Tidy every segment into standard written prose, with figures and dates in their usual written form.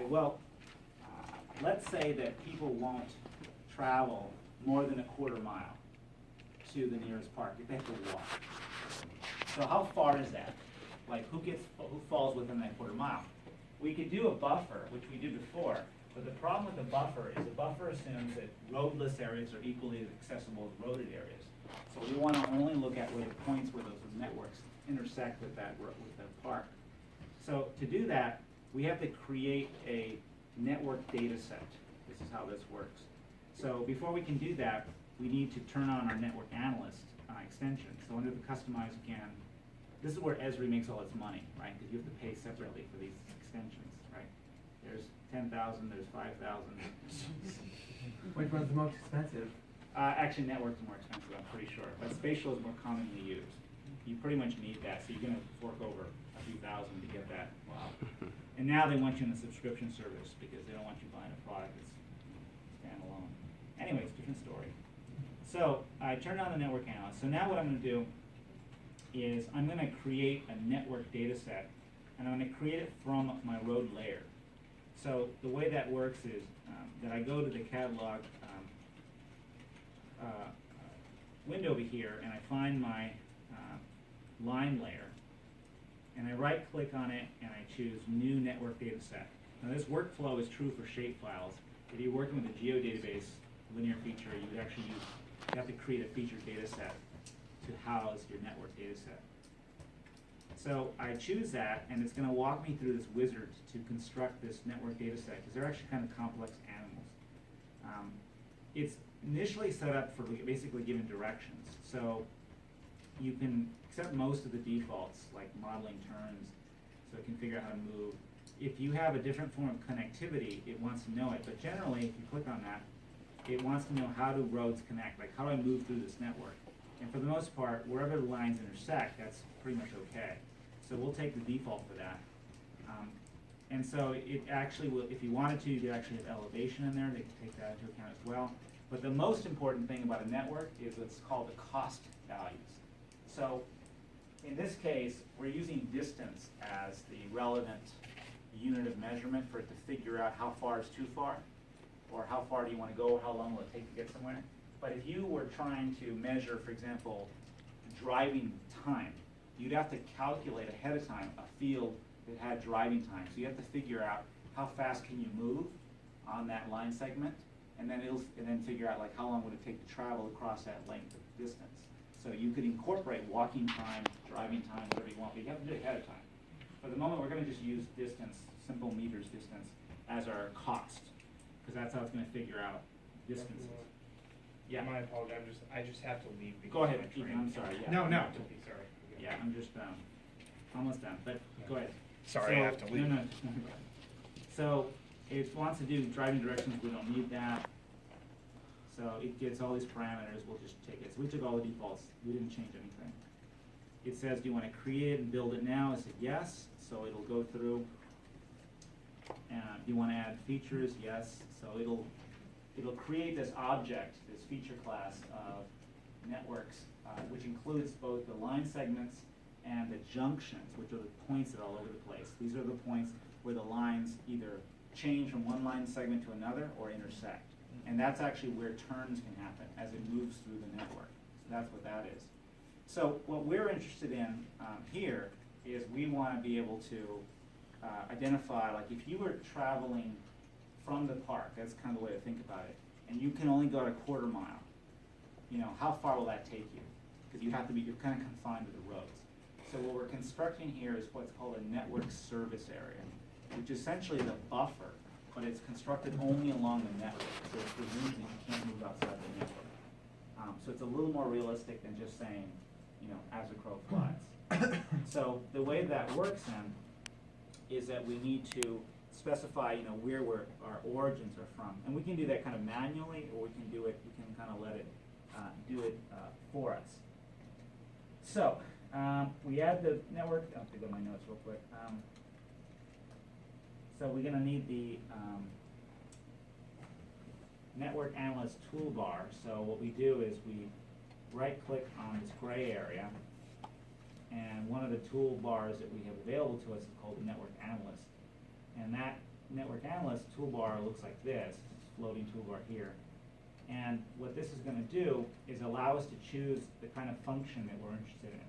Okay, well, let's say that people won't travel more than a quarter mile to the nearest park, if they have to walk. So how far is that? Like, who falls within that quarter mile? We could do a buffer, which we did before, but the problem with the buffer is the buffer assumes that roadless areas are equally as accessible as roaded areas. So we want to only look at where the points where those networks intersect with that park. So to do that, we have to create a network data set. This is how this works. So before we can do that, we need to turn on our network analyst extension. So under the customize again, this is where Esri makes all its money, right? Because you have to pay separately for these extensions, right? There's 10,000, there's 5,000. Which one's the most expensive? Actually, network's more expensive, I'm pretty sure, but spatial is more commonly used. You pretty much need that, so you're going to fork over a few thousand to get that. Wow. And now they want you in the subscription service because they don't want you buying a product that's standalone. Anyway, it's a different story. So I turned on the network analyst. So now what I'm going to do is I'm going to create a network data set, and I'm going to create it from my road layer. So the way that works is that I go to the catalog window over here, and I find my line layer, and I right-click on it, and I choose New Network Data Set. Now this workflow is true for shapefiles. If you're working with a geodatabase linear feature, you would actually you have to create a featured data set to house your network data set. So I choose that, and it's going to walk me through this wizard to construct this network data set, because they're actually kind of complex animals. It's initially set up for basically given directions. So you can accept most of the defaults, like modeling turns, so it can figure out how to move. If you have a different form of connectivity, it wants to know it. But generally, if you click on that, it wants to know how do roads connect, like how do I move through this network? And for the most part, wherever the lines intersect, that's pretty much okay. So we'll take the default for that. And so it actually will, if you wanted to, you could actually have elevation in there. They can take that into account as well. But the most important thing about a network is what's called the cost values. So in this case, we're using distance as the relevant unit of measurement for it to figure out how far is too far, or how far do you want to go, how long will it take to get somewhere. But if you were trying to measure, for example, driving time, you'd have to calculate ahead of time a field that had driving time. So you have to figure out how fast can you move on that line segment, and then figure out like how long would it take to travel across that length of distance. So you could incorporate walking time, driving time, whatever you want, but you have to do it ahead of time. For the moment, we're going to just use distance, simple meters distance, as our cost, because that's how it's going to figure out distances. Yeah. I apologize. I just have to leave. Go ahead, Ethan. I'm sorry. Yeah. No. Sorry. Yeah, I'm just almost done. But go ahead. Sorry, I have to leave. No. So it wants to do driving directions. We don't need that. So it gets all these parameters. We'll just take it. So we took all the defaults. We didn't change anything. It says, do you want to create it and build it now? I said yes. So it'll go through. Do you want to add features? Yes. So it'll create this object, this feature class of networks, which includes both the line segments and the junctions, which are the points that are all over the place. These are the points where the lines either change from one line segment to another or intersect. And that's actually where turns can happen as it moves through the network. So that's what that is. So what we're interested in here is we want to be able to identify, like if you were traveling from the park, that's kind of the way to think about it, and you can only go a quarter mile, how far will that take you? Because you're kind of confined to the roads. So what we're constructing here is what's called a network service area, which is essentially the buffer, but it's constructed only along the network. So it presumes that you can't move outside the network. So it's a little more realistic than just saying, as the crow flies. So the way that works then is that we need to specify, where our origins are from. And we can do that kind of manually, or we can kind of let it do it for us. So we add the network. I have to go to my notes real quick. So we're going to need the network analyst toolbar. So what we do is we right-click on this gray area, and one of the toolbars that we have available to us is called the network analyst. And that Network Analyst toolbar looks like this, floating toolbar here. And what this is going to do is allow us to choose the kind of function that we're interested in.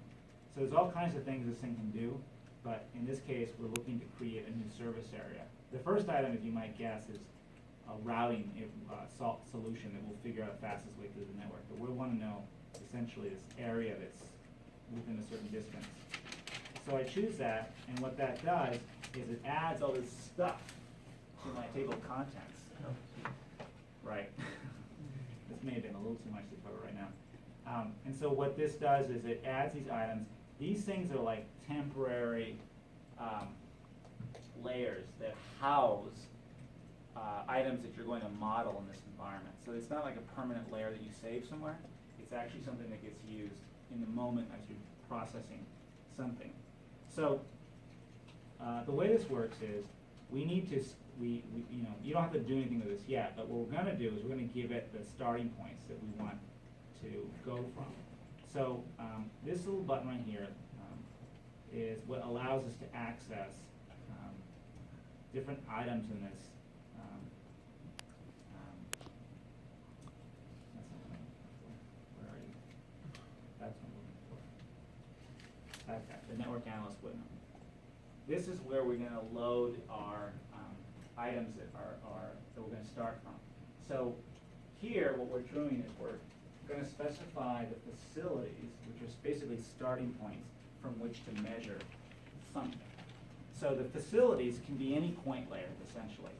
So there's all kinds of things this thing can do, but in this case, we're looking to create a new service area. The first item, as you might guess, is a routing solution that will figure out the fastest way through the network. But we want to know, essentially, this area that's within a certain distance. So I choose that, and what that does is it adds all this stuff to my table of contents. Right. This may have been a little too much to cover right now. And so what this does is it adds these items. These things are like temporary layers that house items that you're going to model in this environment. So it's not like a permanent layer that you save somewhere. It's actually something that gets used in the moment as you're processing something. So the way this works is we need to, you don't have to do anything with this yet, but what we're going to do is we're going to give it the starting points that we want to go from. So this little button right here is what allows us to access different items in this. That's not what I'm looking for. Where are you? That's what I'm looking for. Okay, the Network Analyst window. This is where we're going to load our items that we're going to start from. So here, what we're doing is we're going to specify the facilities, which are basically starting points from which to measure something. So the facilities can be any point layer, essentially.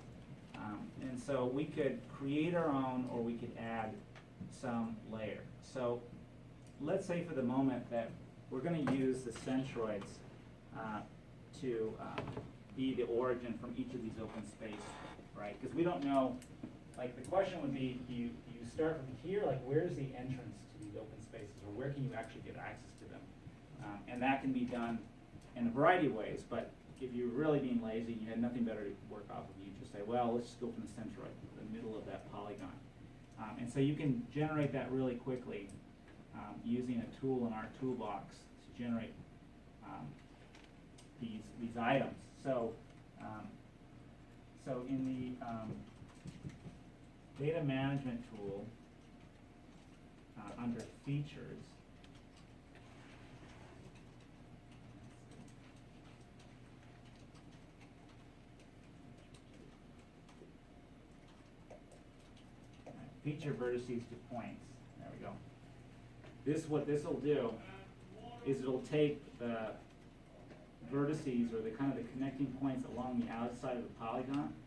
And so we could create our own, or we could add some layer. So let's say for the moment that we're going to use the centroids to be the origin from each of these open spaces, right? Because we don't know, like the question would be, do you start from here, like where's the entrance to these open spaces, or where can you actually get access to them? And that can be done in a variety of ways, but if you're really being lazy, you had nothing better to work off of, you just say, well, let's just go from the centroid, the middle of that polygon. And so you can generate that really quickly using a tool in our toolbox to generate these items. So, so in the data management tool, under features, feature vertices to points. There we go. What this will do is it'll take the vertices, or the kind of the connecting points along the outside of the polygon,